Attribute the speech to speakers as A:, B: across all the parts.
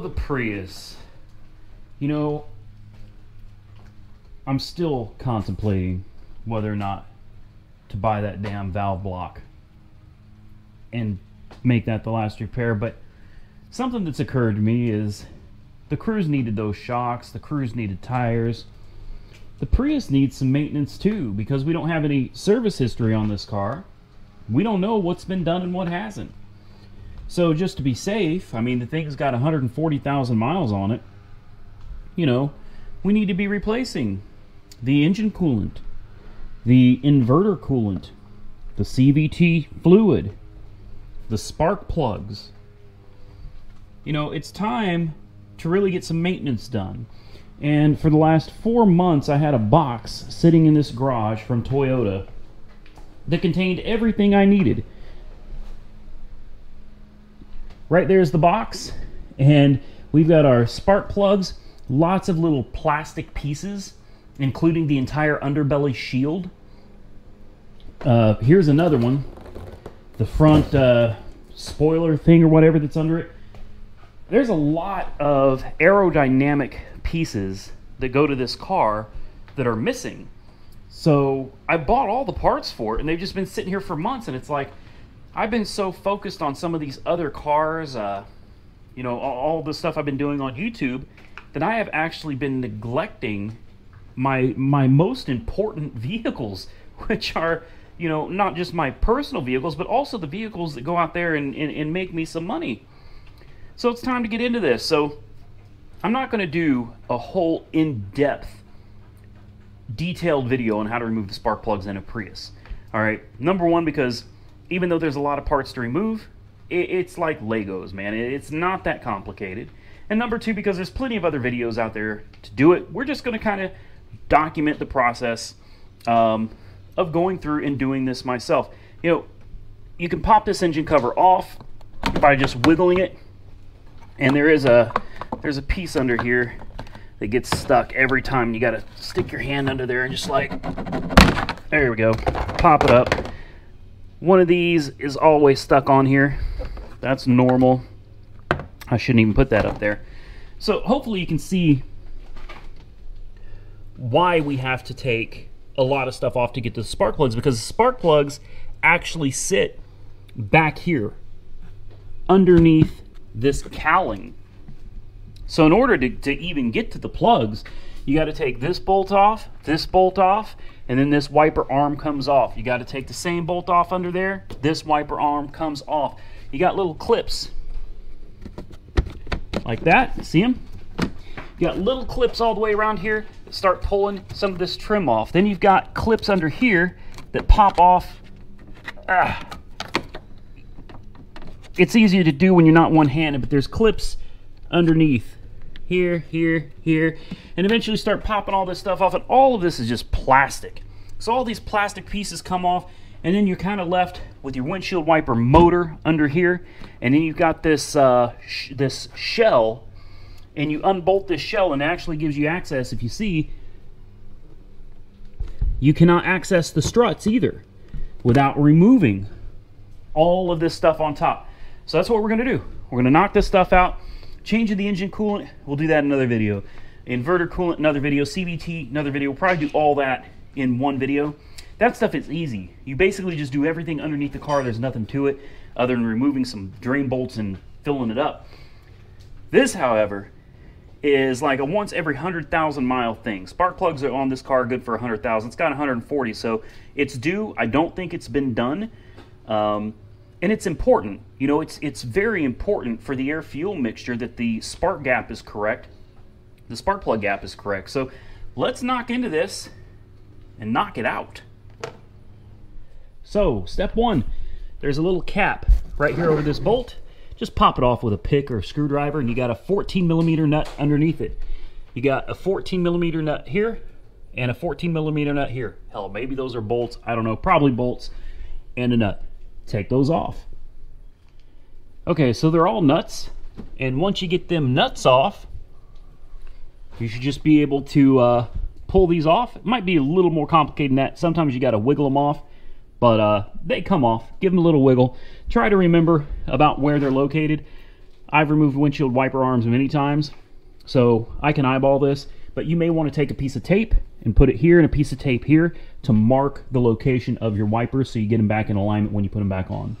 A: the Prius. You know, I'm still contemplating whether or not to buy that damn valve block and make that the last repair, but something that's occurred to me is the Cruise needed those shocks, the Cruise needed tires. The Prius needs some maintenance too, because we don't have any service history on this car. We don't know what's been done and what hasn't. So just to be safe, I mean, the thing's got 140,000 miles on it. You know, we need to be replacing the engine coolant, the inverter coolant, the CVT fluid, the spark plugs. You know, it's time to really get some maintenance done. And for the last 4 months, I had a box sitting in this garage from Toyota that contained everything I needed. Right there's the box, and we've got our spark plugs, lots of little plastic pieces, including the entire underbelly shield. Here's another one, the front spoiler thing or whatever that's under it. There's a lot of aerodynamic pieces that go to this car that are missing. So I bought all the parts for it, and they've just been sitting here for months, and it's like, I've been so focused on some of these other cars, you know, all the stuff I've been doing on YouTube, that I have actually been neglecting my most important vehicles, which are, you know, not just my personal vehicles, but also the vehicles that go out there and make me some money. So it's time to get into this. So I'm not going to do a whole in-depth, detailed video on how to remove the spark plugs in a Prius. All right, number one, because even though there's a lot of parts to remove, it's like Legos, man. It's not that complicated. And number two, because there's plenty of other videos out there to do it. We're just going to kind of document the process of going through and doing this myself. You know, you can pop this engine cover off by just wiggling it, and there's a piece under here that gets stuck every time. You got to stick your hand under there and just like, there we go, pop it up. One of these is always stuck on here. That's normal. I shouldn't even put that up there. So hopefully you can see why we have to take a lot of stuff off to get to the spark plugs, because the spark plugs actually sit back here underneath this cowling. So in order to even get to the plugs, you got to take this bolt off, and then this wiper arm comes off. You got to take the same bolt off under there, this wiper arm comes off. You got little clips like that, see them? You got little clips all the way around here that start pulling some of this trim off. Then you've got clips under here that pop off. It's easier to do when you're not one-handed, but there's clips underneath here, here, here, and eventually start popping all this stuff off, and all of this is just plastic. So all these plastic pieces come off, and then you're kind of left with your windshield wiper motor under here, and then you've got this this shell, and you unbolt this shell, and it actually gives you access. If you see, you cannot access the struts either without removing all of this stuff on top. So that's what we're going to do. We're going to knock this stuff out. Changing the engine coolant, we'll do that in another video. Inverter coolant, another video. CVT, another video. We'll probably do all that in one video. That stuff is easy. You basically just do everything underneath the car. There's nothing to it other than removing some drain bolts and filling it up. This, however, is like a once every 100,000 mile thing. Spark plugs are on this car good for 100,000. It's got 140, so it's due. I don't think it's been done. And it's important, you know, it's very important for the air-fuel mixture that the spark gap is correct, the spark plug gap is correct. So let's knock into this and knock it out. So step one, there's a little cap right here over this bolt. Just pop it off with a pick or a screwdriver, and you got a 14mm nut underneath it. You got a 14mm nut here and a 14mm nut here. Hell, maybe those are bolts, I don't know, probably bolts, and a nut. Take those off. Okay, so they're all nuts, and once you get them nuts off, you should just be able to pull these off. It might be a little more complicated than that. Sometimes you got to wiggle them off, but they come off. Give them a little wiggle. Try to remember about where they're located. I've removed windshield wiper arms many times, so I can eyeball this, but you may want to take a piece of tape and put it here and a piece of tape here to mark the location of your wipers so you get them back in alignment when you put them back on.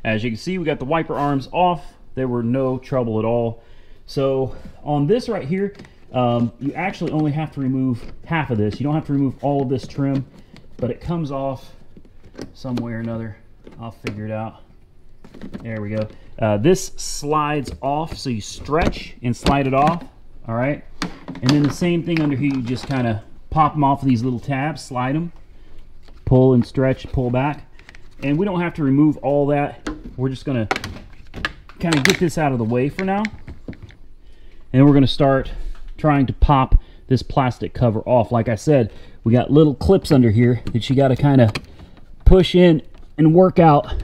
A: As you can see, we got the wiper arms off. There were no trouble at all. So on this right here, you actually only have to remove half of this. You don't have to remove all of this trim, but it comes off some way or another. I'll figure it out. There we go. This slides off, so you stretch and slide it off. All right. And then the same thing under here, you just kind of pop them off of these little tabs, slide them, pull and stretch, pull back. And we don't have to remove all that. We're just going to kind of get this out of the way for now. And then we're going to start trying to pop this plastic cover off. Like I said, we got little clips under here that you got to kind of push in and work out.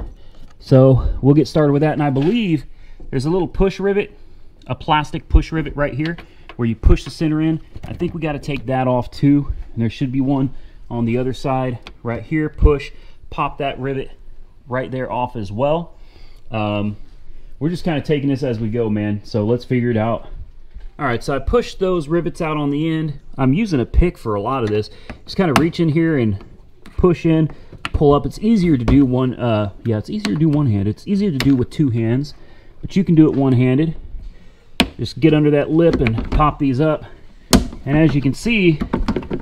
A: So we'll get started with that. And I believe there's a little push rivet, a plastic push rivet right here where you push the center in. I think we got to take that off too. And there should be one on the other side right here. Push, pop that rivet right there off as well. We're just kind of taking this as we go, man. So let's figure it out. All right, so I pushed those rivets out on the end. I'm using a pick for a lot of this. Just kind of reach in here and push in, pull up. It's easier to do one, yeah, it's easier to do one-handed. It's easier to do with two hands, but you can do it one-handed. Just get under that lip and pop these up. And as you can see,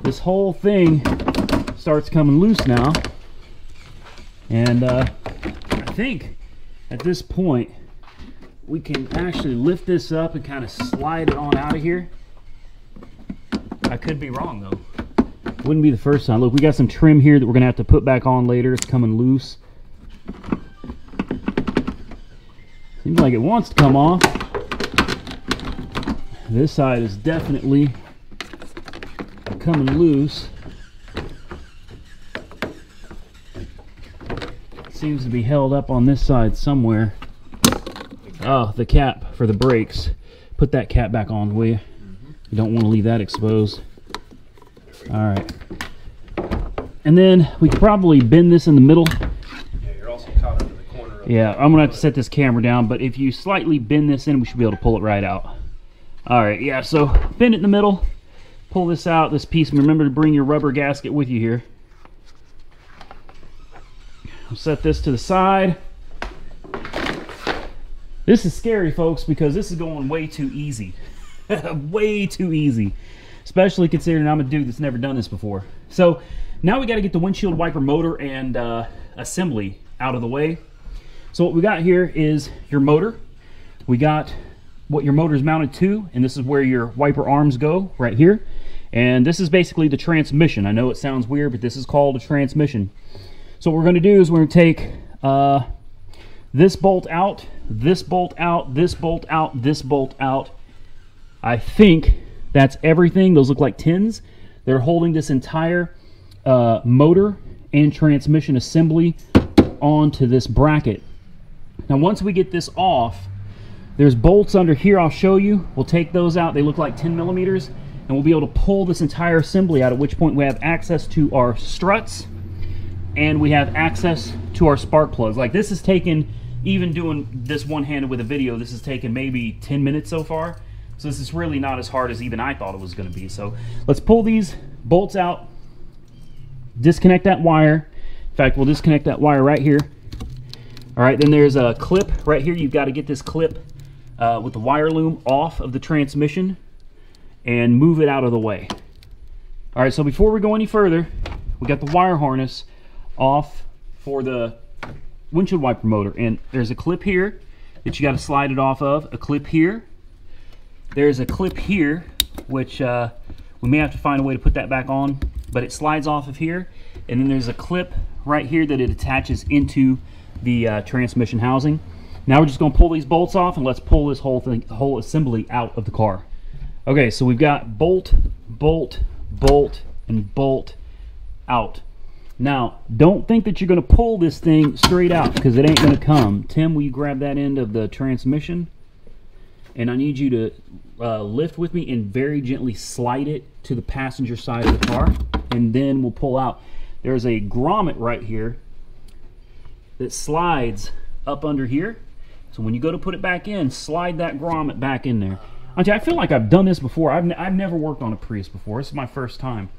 A: this whole thing starts coming loose now. And I think at this point, we can actually lift this up and kind of slide it on out of here. I could be wrong though. Wouldn't be the first time. Look, we got some trim here that we're gonna have to put back on later. It's coming loose. Seems like it wants to come off. This side is definitely coming loose. Seems to be held up on this side somewhere. Oh, the cap for the brakes. Put that cap back on, will you? You don't want to leave that exposed. All right. And then we could probably bend this in the middle.
B: Yeah, you're also caught under the corner.
A: Yeah, I'm gonna have to set this camera down, but if you slightly bend this in, we should be able to pull it right out. All right, yeah, so bend it in the middle. Pull this out, this piece. Remember to bring your rubber gasket with you here. I'll set this to the side. This is scary, folks, because this is going way too easy. Way too easy. Especially considering I'm a dude that's never done this before. So now we got to get the windshield wiper motor and assembly out of the way. So what we got here is your motor. We got what your motor is mounted to, and this is where your wiper arms go, right here. And this is basically the transmission. I know it sounds weird, but this is called a transmission. So what we're going to do is we're going to take this bolt out, this bolt out, this bolt out, this bolt out. I think that's everything. Those look like tins. They're holding this entire motor and transmission assembly onto this bracket. Now once we get this off, there's bolts under here I'll show you. We'll take those out. They look like 10 millimeters, and we'll be able to pull this entire assembly out, at which point we have access to our struts and we have access to our spark plugs. Like, this has taken, even doing this one-handed with a video, this has taken maybe 10 minutes so far. So this is really not as hard as even I thought it was going to be. So let's pull these bolts out, disconnect that wire. In fact, we'll disconnect that wire right here. All right, then there's a clip right here. You've got to get this clip with the wire loom off of the transmission and move it out of the way. All right, so before we go any further, we got the wire harness off for the windshield wiper motor, and there's a clip here that you got to slide it off of, a clip here. There's a clip here, which we may have to find a way to put that back on, but it slides off of here. And then there's a clip right here that it attaches into the transmission housing. Now we're just going to pull these bolts off, and let's pull this whole thing, whole assembly out of the car. Okay, so we've got bolt, bolt, bolt, and bolt out. Now, don't think that you're going to pull this thing straight out, because it ain't going to come. Tim, will you grab that end of the transmission? And I need you to lift with me and very gently slide it to the passenger side of the car, and then we'll pull out. There's a grommet right here that slides up under here, So when you go to put it back in, slide that grommet back in there. I feel like I've done this before. I've never worked on a Prius before. This is my first time.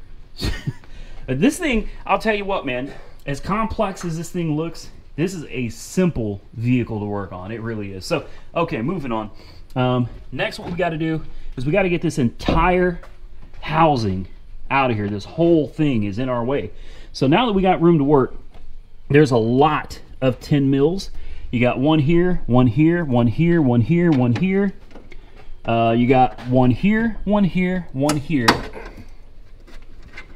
A: This thing, I'll tell you what, man, as complex as this thing looks, this is a simple vehicle to work on. It really is. So, okay, moving on. Next, what we got to do is we got to get this entire housing out of here. This whole thing is in our way. So now that we got room to work, there's a lot of 10 mils. You got one here, one here, one here, one here, one here. You got one here, one here, one here.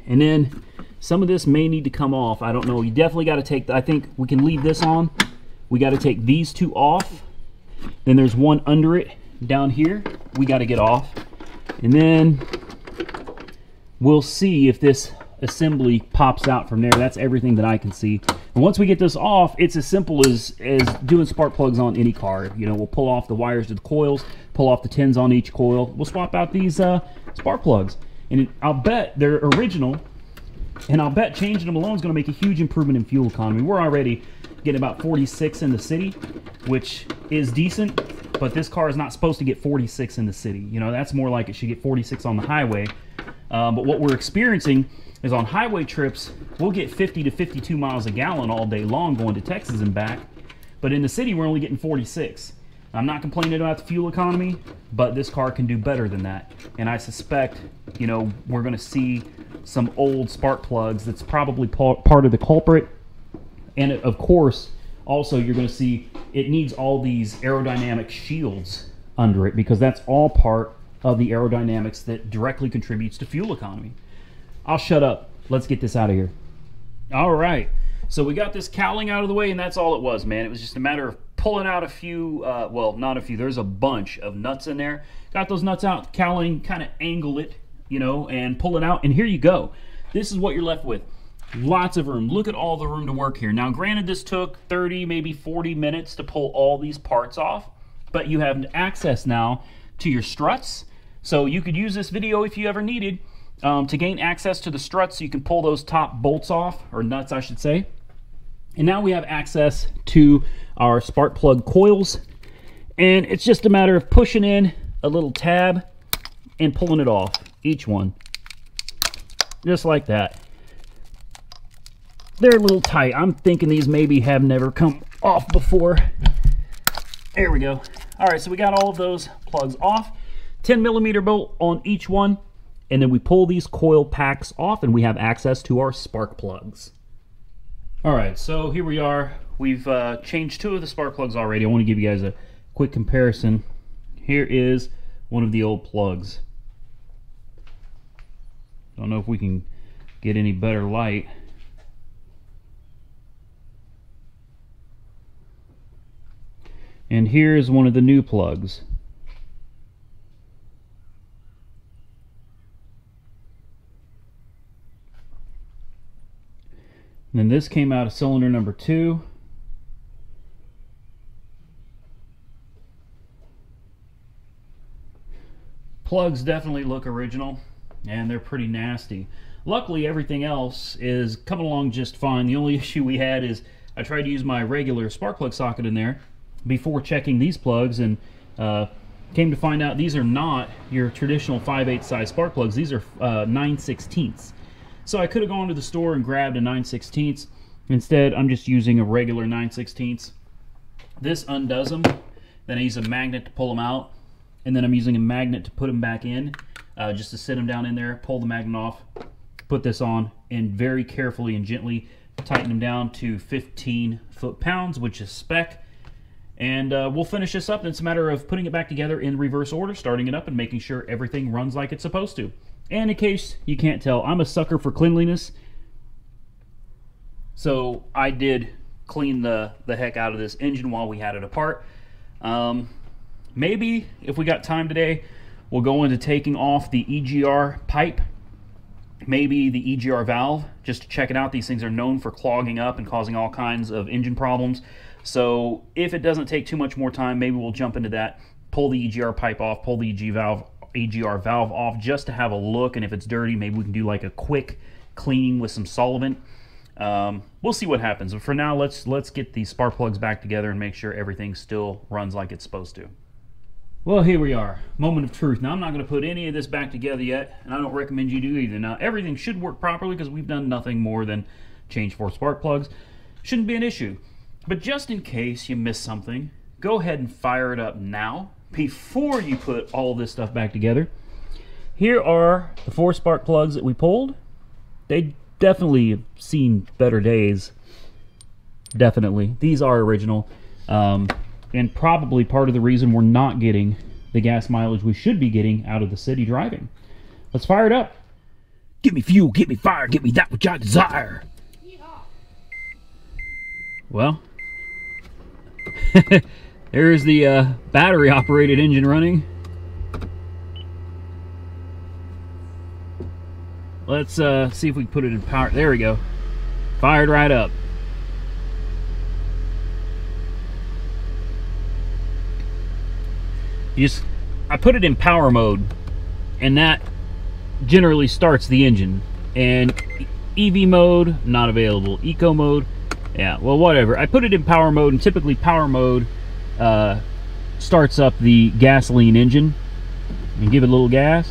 A: And then some of this may need to come off. I don't know. You definitely got to take, I think we can leave this on. We got to take these two off. Then there's one under it down here. We got to get off. And then we'll see if this assembly pops out from there. That's everything that I can see. And once we get this off, it's as simple as doing spark plugs on any car. You know, we'll pull off the wires to the coils, pull off the tins on each coil. We'll swap out these spark plugs. And I'll bet they're original, and I'll bet changing them alone is going to make a huge improvement in fuel economy. We're already getting about 46 in the city, which is decent, but this car is not supposed to get 46 in the city. You know, that's more like it should get 46 on the highway. But what we're experiencing is on highway trips, we'll get 50 to 52 miles a gallon all day long going to Texas and back. But in the city, we're only getting 46. I'm not complaining about the fuel economy, but this car can do better than that. And I suspect, you know, we're going to see some old spark plugs. That's probably part of the culprit. And of course, also you're going to see it needs all these aerodynamic shields under it, because that's all part of the aerodynamics that directly contributes to fuel economy. I'll shut up. Let's get this out of here. All right. So we got this cowling out of the way, and that's all it was, man. It was just a matter of pulling out a few, well, not a few. There's a bunch of nuts in there. Got those nuts out, cowling, kind of angle it, you know, and pull it out. And here you go. This is what you're left with. Lots of room. Look at all the room to work here. Now, granted, this took 30, maybe 40 minutes to pull all these parts off, but you have access now to your struts. So you could use this video if you ever needed to gain access to the struts, so you can pull those top bolts off, or nuts, I should say. And now we have access to our spark plug coils, and it's just a matter of pushing in a little tab and pulling it off, each one, just like that. They're a little tight. I'm thinking these maybe have never come off before. There we go. All right, so we got all of those plugs off. 10 millimeter bolt on each one, and then we pull these coil packs off, and we have access to our spark plugs. All right, so here we are. We've changed two of the spark plugs already. I want to give you guys a quick comparison. Here is one of the old plugs. Don't know if we can get any better light. And here's one of the new plugs. And then this came out of cylinder number 2. Plugs definitely look original, and they're pretty nasty. Luckily, everything else is coming along just fine. The only issue we had is I tried to use my regular spark plug socket in there before checking these plugs, and came to find out these are not your traditional 5/8 size spark plugs. These are 9/16. So I could have gone to the store and grabbed a 9/16. Instead, I'm just using a regular 9/16. This undoes them. Then I use a magnet to pull them out. And then I'm using a magnet to put them back in, just to sit them down in there, pull the magnet off, put this on, and very carefully and gently tighten them down to 15 foot-pounds, which is spec. And we'll finish this up, and it's a matter of putting it back together in reverse order, starting it up, and making sure everything runs like it's supposed to. And in case you can't tell, I'm a sucker for cleanliness. So I did clean the heck out of this engine while we had it apart. Maybe if we got time today, we'll go into taking off the EGR pipe, maybe the EGR valve, just to check it out. These things are known for clogging up and causing all kinds of engine problems. So if it doesn't take too much more time, maybe we'll jump into that, pull the EGR pipe off, pull the EGR valve off, just to have a look. And if it's dirty, maybe we can do like a quick cleaning with some solvent. We'll see what happens. But for now, let's get these spark plugs back together and make sure everything still runs like it's supposed to. Well, here we are. Moment of truth. Now, I'm not going to put any of this back together yet, and I don't recommend you do either. Now, everything should work properly because we've done nothing more than change 4 spark plugs. Shouldn't be an issue. But just in case you miss something, go ahead and fire it up now before you put all this stuff back together. Here are the 4 spark plugs that we pulled. They definitely have seen better days. Definitely. These are original. And probably part of the reason we're not getting the gas mileage we should be getting out of the city driving. Let's fire it up. Give me fuel, give me fire, give me that which I desire. Well, there's the battery operated engine running. Let's see if we can put it in power. There we go. Fired right up. I put it in power mode, and that generally starts the engine. And EV mode, not available. Eco mode, yeah, well, whatever. I put it in power mode, and typically power mode starts up the gasoline engine. And give it a little gas.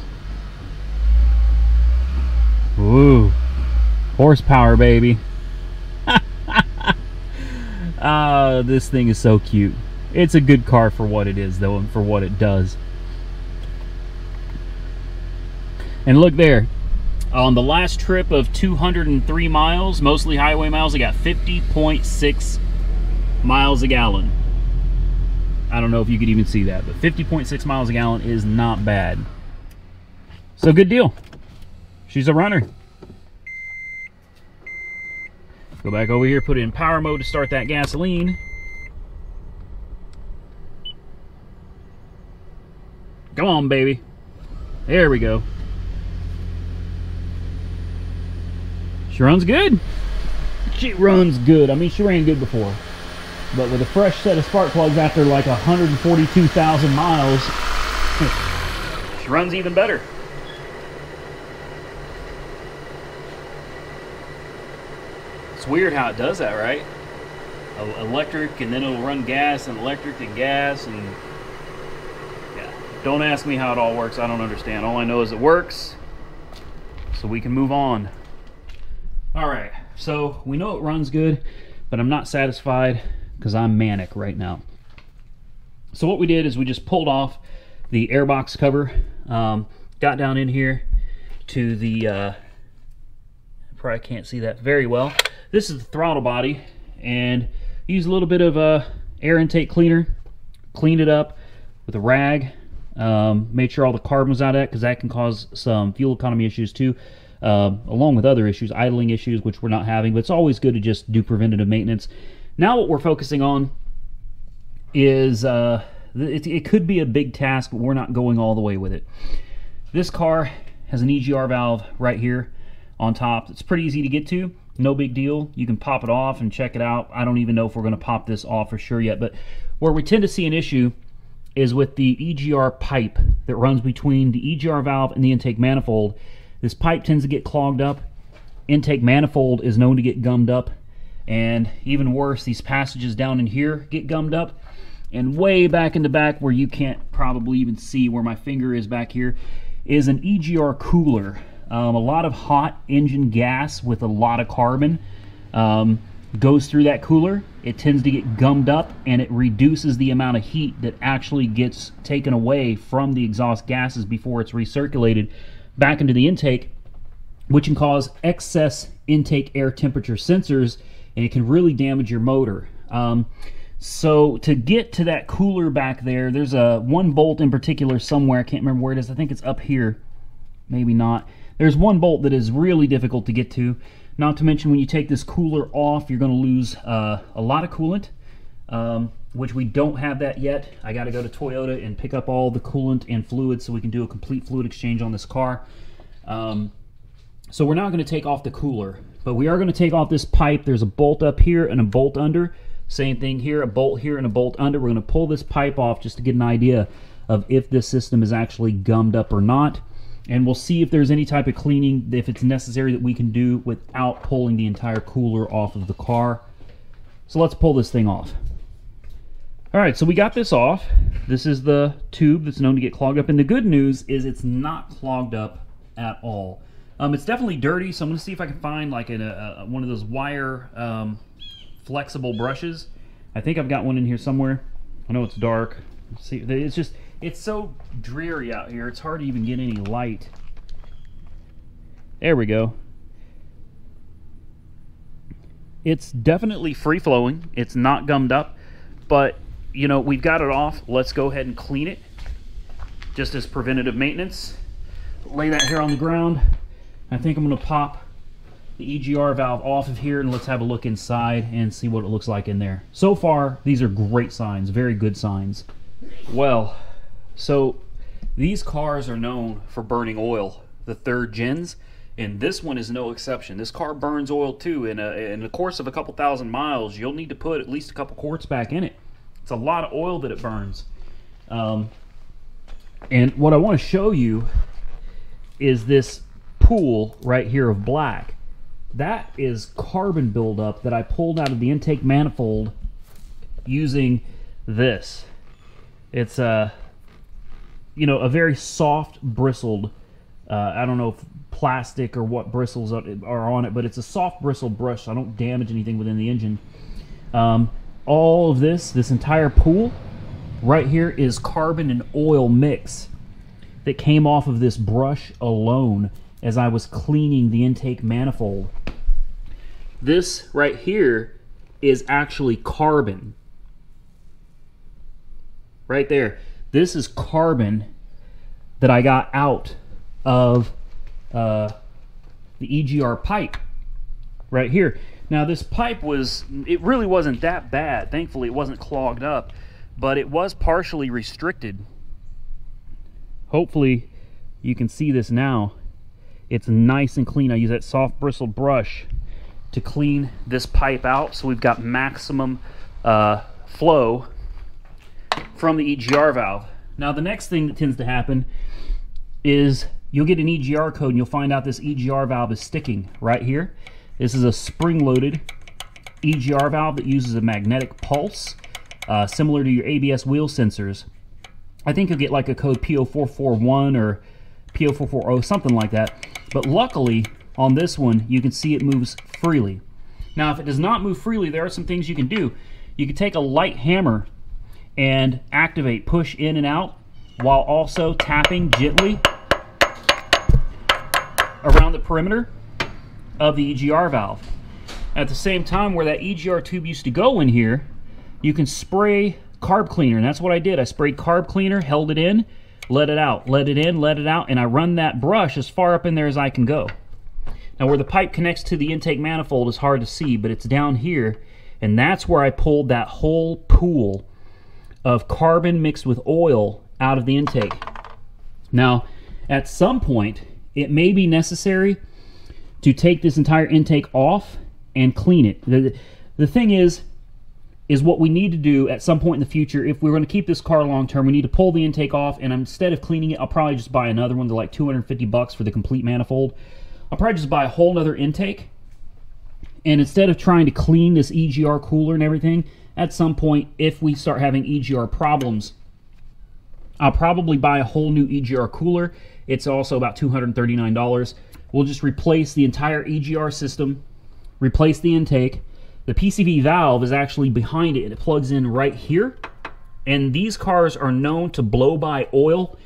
A: Ooh, horsepower, baby. This thing is so cute. It's a good car for what it is, though, and for what it does. And look there. On the last trip of 203 miles, mostly highway miles, I got 50.6 miles a gallon. I don't know if you could even see that, but 50.6 miles a gallon is not bad. So good deal. She's a runner. Go back over here, put it in power mode to start that gasoline. Come on, baby. There we go. She runs good. She runs good. I mean, she ran good before. But with a fresh set of spark plugs after like 142,000 miles, she runs even better. It's weird how it does that, right? Electric, and then it'll run gas, and electric, and gas, and... Don't ask me how it all works. I don't understand. All I know is it works, so we can move on. All right, so we know it runs good, but I'm not satisfied because I'm manic right now. So what we did is we just pulled off the airbox cover, got down in here to the, probably can't see that very well. This is the throttle body, and use a little bit of air intake cleaner, cleaned it up with a rag. Made sure all the carbon was out of it, because that can cause some fuel economy issues too, along with other issues, idling issues, which we're not having. But it's always good to just do preventative maintenance. Now what we're focusing on is it could be a big task, but we're not going all the way with it. This car has an Egr valve right here on top. It's pretty easy to get to, no big deal. You can pop it off and check it out. I don't even know if we're going to pop this off for sure yet, but where we tend to see an issue is with the Egr pipe that runs between the Egr valve and the intake manifold. This pipe tends to get clogged up. Intake manifold is known to get gummed up, and even worse, these passages down in here get gummed up, and way back in the back where you can't probably even see where my finger is back here is an Egr cooler. A lot of hot engine gas with a lot of carbon goes through that cooler. It tends to get gummed up, and it reduces the amount of heat that actually gets taken away from the exhaust gases before it's recirculated back into the intake, which can cause excess intake air temperature sensors, and it can really damage your motor. So to get to that cooler back there, there's one bolt in particular somewhere. I can't remember where it is. I think it's up here. Maybe not. There's one bolt that is really difficult to get to. Not to mention, when you take this cooler off, you're going to lose a lot of coolant, which we don't have that yet. I got to go to Toyota and pick up all the coolant and fluids so we can do a complete fluid exchange on this car. So we're not going to take off the cooler, but we are going to take off this pipe. There's a bolt up here and a bolt under. Same thing here, a bolt here and a bolt under. We're going to pull this pipe off just to get an idea of if this system is actually gummed up or not. and we'll see if there's any type of cleaning, if it's necessary, that we can do without pulling the entire cooler off of the car. So let's pull this thing off. All right, so we got this off. This is the tube that's known to get clogged up, and the good news is it's not clogged up at all. It's definitely dirty, so I'm going to see if I can find like one of those wire flexible brushes. I think I've got one in here somewhere. I know it's dark. See, it's so dreary out here, it's hard to even get any light. There we go. It's definitely free-flowing. It's not gummed up, but you know, we've got it off. Let's go ahead and clean it just as preventative maintenance. Lay that here on the ground. I think I'm going to pop the EGR valve off of here, and let's have a look inside and see what it looks like in there. So far, these are great signs, very good signs. Well, so these cars are known for burning oil, the third gens, and this one is no exception. This car burns oil too. In the course of a couple thousand miles, you'll need to put at least a couple quarts back in it. It's a lot of oil that it burns. And what I want to show you is this pool right here of black. That is carbon buildup that I pulled out of the intake manifold using this. It's you know, a very soft bristled, I don't know if plastic or what bristles are on it, but it's a soft bristled brush, so I don't damage anything within the engine. All of this entire pool right here is carbon and oil mix that came off of this brush alone as I was cleaning the intake manifold. This right here is actually carbon. Right there. This is carbon that I got out of the EGR pipe right here. Now this pipe it really wasn't that bad. Thankfully it wasn't clogged up, but it was partially restricted. Hopefully you can see this now. It's nice and clean. I use that soft bristled brush to clean this pipe out, so we've got maximum flow from the EGR valve. Now the next thing that tends to happen is you'll get an EGR code and you'll find out this EGR valve is sticking right here. This is a spring-loaded EGR valve that uses a magnetic pulse, similar to your ABS wheel sensors. I think you'll get like a code P0441 or P0440, something like that. But luckily, on this one, you can see it moves freely. Now, if it does not move freely, there are some things you can do. You can take a light hammer and activate, push in and out, while also tapping gently around the perimeter of the EGR valve. At the same time, where that EGR tube used to go in here, you can spray carb cleaner, and that's what I did. I sprayed carb cleaner, held it in, let it out, let it in, let it out, and I run that brush as far up in there as I can go. Now where the pipe connects to the intake manifold is hard to see, but it's down here, and that's where I pulled that whole pool of carbon mixed with oil out of the intake. Now, at some point, it may be necessary to take this entire intake off and clean it. The thing is what we need to do at some point in the future, if we're going to keep this car long term, we need to pull the intake off, and instead of cleaning it, I'll probably just buy another one. They're like $250 for the complete manifold. I'll probably just buy a whole nother intake, and instead of trying to clean this EGR cooler and everything, at some point, if we start having EGR problems, I'll probably buy a whole new EGR cooler. It's also about $239. We'll just replace the entire EGR system, replace the intake. The PCV valve is actually behind it, and it plugs in right here. And these cars are known to blow by oil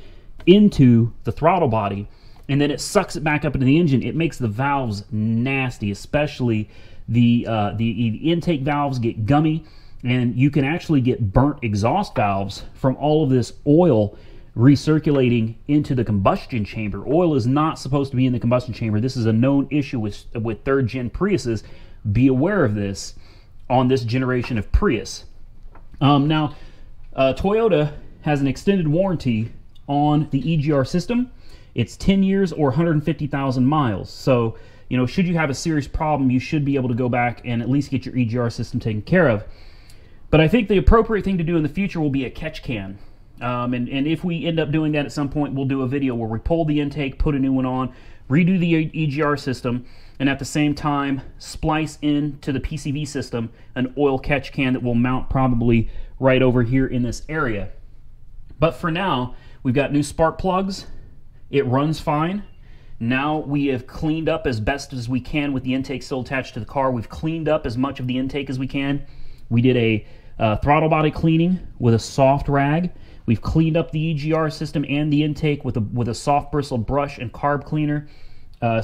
A: into the throttle body, and then it sucks it back up into the engine. It makes the valves nasty, especially the intake valves get gummy, and you can actually get burnt exhaust valves from all of this oil recirculating into the combustion chamber. Oil is not supposed to be in the combustion chamber. This is a known issue with third-gen Priuses. Be aware of this on this generation of Prius. Now, Toyota has an extended warranty on the EGR system. It's 10 years or 150,000 miles. So, you know, should you have a serious problem, you should be able to go back and at least get your EGR system taken care of. But I think the appropriate thing to do in the future will be a catch can. And if we end up doing that at some point, we'll do a video where we pull the intake, put a new one on, redo the EGR system, and at the same time splice into the PCV system an oil catch can that will mount probably right over here in this area. But for now, we've got new spark plugs. It runs fine. Now we have cleaned up as best as we can with the intake still attached to the car. We've cleaned up as much of the intake as we can. We did a throttle body cleaning with a soft rag. We've cleaned up the EGR system and the intake with a soft bristle brush and carb cleaner.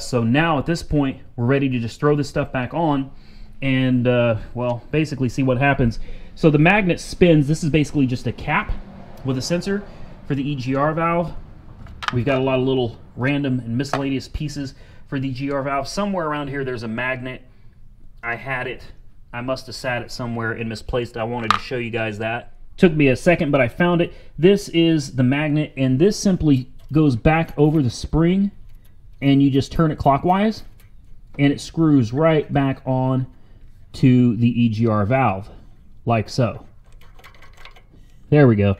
A: So now at this point, we're ready to just throw this stuff back on and, well, basically see what happens. So the magnet spins. This is basically just a cap with a sensor for the EGR valve. We've got a lot of little random and miscellaneous pieces for the EGR valve. Somewhere around here there's a magnet. I had it. I must have sat it somewhere and misplaced it. I wanted to show you guys that. Took me a second, but I found it. This is the magnet, and this simply goes back over the spring, and you just turn it clockwise, and it screws right back on to the EGR valve, like so. There we go.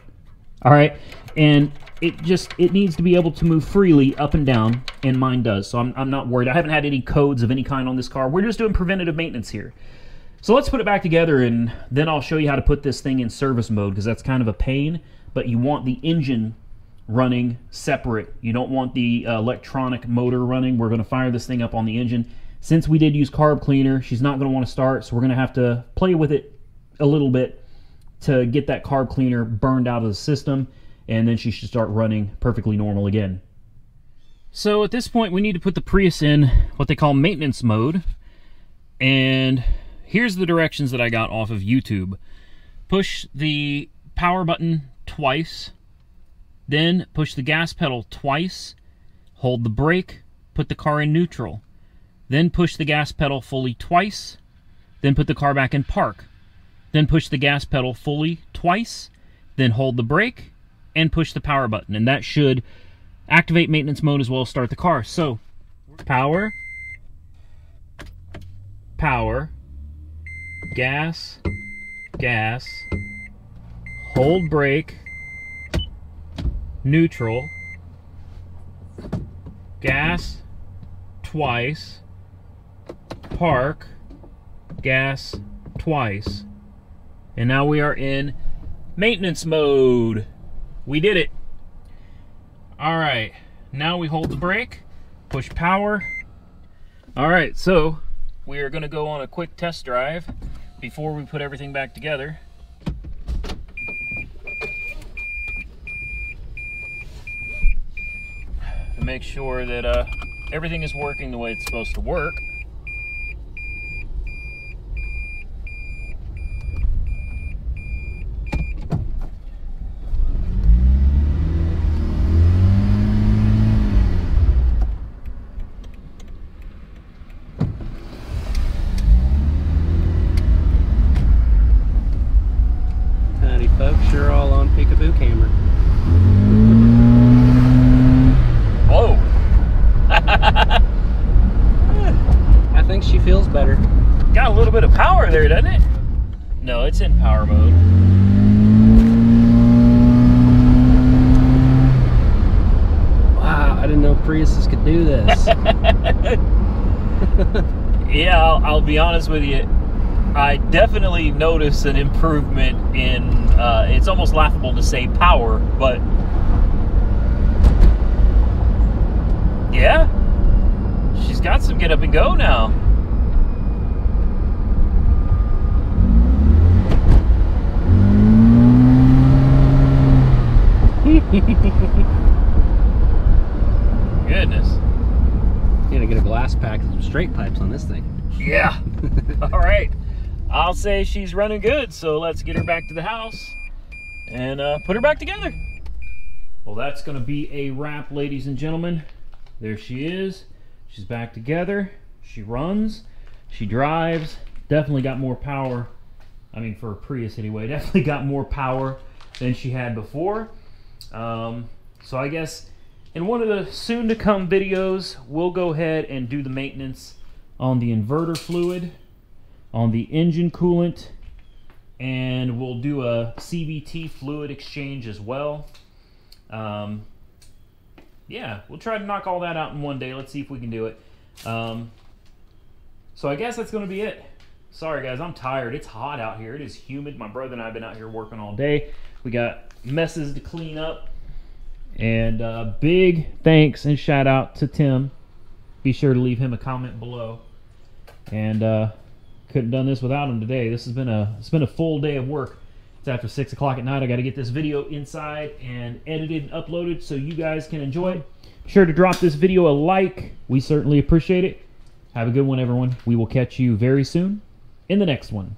A: All right, and it needs to be able to move freely up and down, and mine does, so I'm not worried. I haven't had any codes of any kind on this car. We're just doing preventative maintenance here. So let's put it back together, and then I'll show you how to put this thing in service mode, because that's kind of a pain, but you want the engine running separate. You don't want the electronic motor running. We're going to fire this thing up on the engine. Since we did use carb cleaner, she's not going to want to start, so we're going to have to play with it a little bit to get that carb cleaner burned out of the system, and then she should start running perfectly normal again. So at this point, we need to put the Prius in what they call maintenance mode, and here's the directions that I got off of YouTube. Push the power button twice, then push the gas pedal twice, hold the brake, put the car in neutral, then push the gas pedal fully twice, then put the car back in park, then push the gas pedal fully twice, then hold the brake, and push the power button. And that should activate maintenance mode as well as start the car. So, power, power, gas, gas, hold brake, neutral, gas, twice, park, gas, twice. And now we are in maintenance mode. We did it. All right, now we hold the brake, push power. All right, so we are gonna go on a quick test drive before we put everything back together. To make sure that everything is working the way it's supposed to work.
C: Folks, you're all on peekaboo camera.
A: Whoa!
C: I think she feels better.
A: Got a little bit of power there, doesn't it? No, it's in power mode.
C: Wow, I didn't know Priuses could do this.
A: Yeah, I'll be honest with you. I definitely notice an improvement in, it's almost laughable to say power, but yeah, she's got some get up and go now. Goodness.
C: You gotta get a glass pack and some straight pipes on this thing.
A: Yeah. All right. I'll say she's running good, so let's get her back to the house and put her back together. Well, that's going to be a wrap, ladies and gentlemen. There she is. She's back together. She runs. She drives. Definitely got more power. I mean, for a Prius anyway, definitely got more power than she had before. So I guess in one of the soon-to-come videos, we'll go ahead and do the maintenance on the inverter fluid, on the engine coolant, and we'll do a CVT fluid exchange as well. Yeah, we'll try to knock all that out in one day. Let's see if we can do it. So I guess that's going to be it. Sorry guys, I'm tired. It's hot out here. It is humid. My brother and I have been out here working all day. We got messes to clean up. And big thanks and shout out to Tim. Be sure to leave him a comment below. And couldn't have done this without him today. It's been a full day of work. It's after 6 o'clock at night. I got to get this video inside and edited and uploaded so you guys can enjoy it. Be sure to drop this video a like. We certainly appreciate it. Have a good one, everyone. We will catch you very soon in the next one.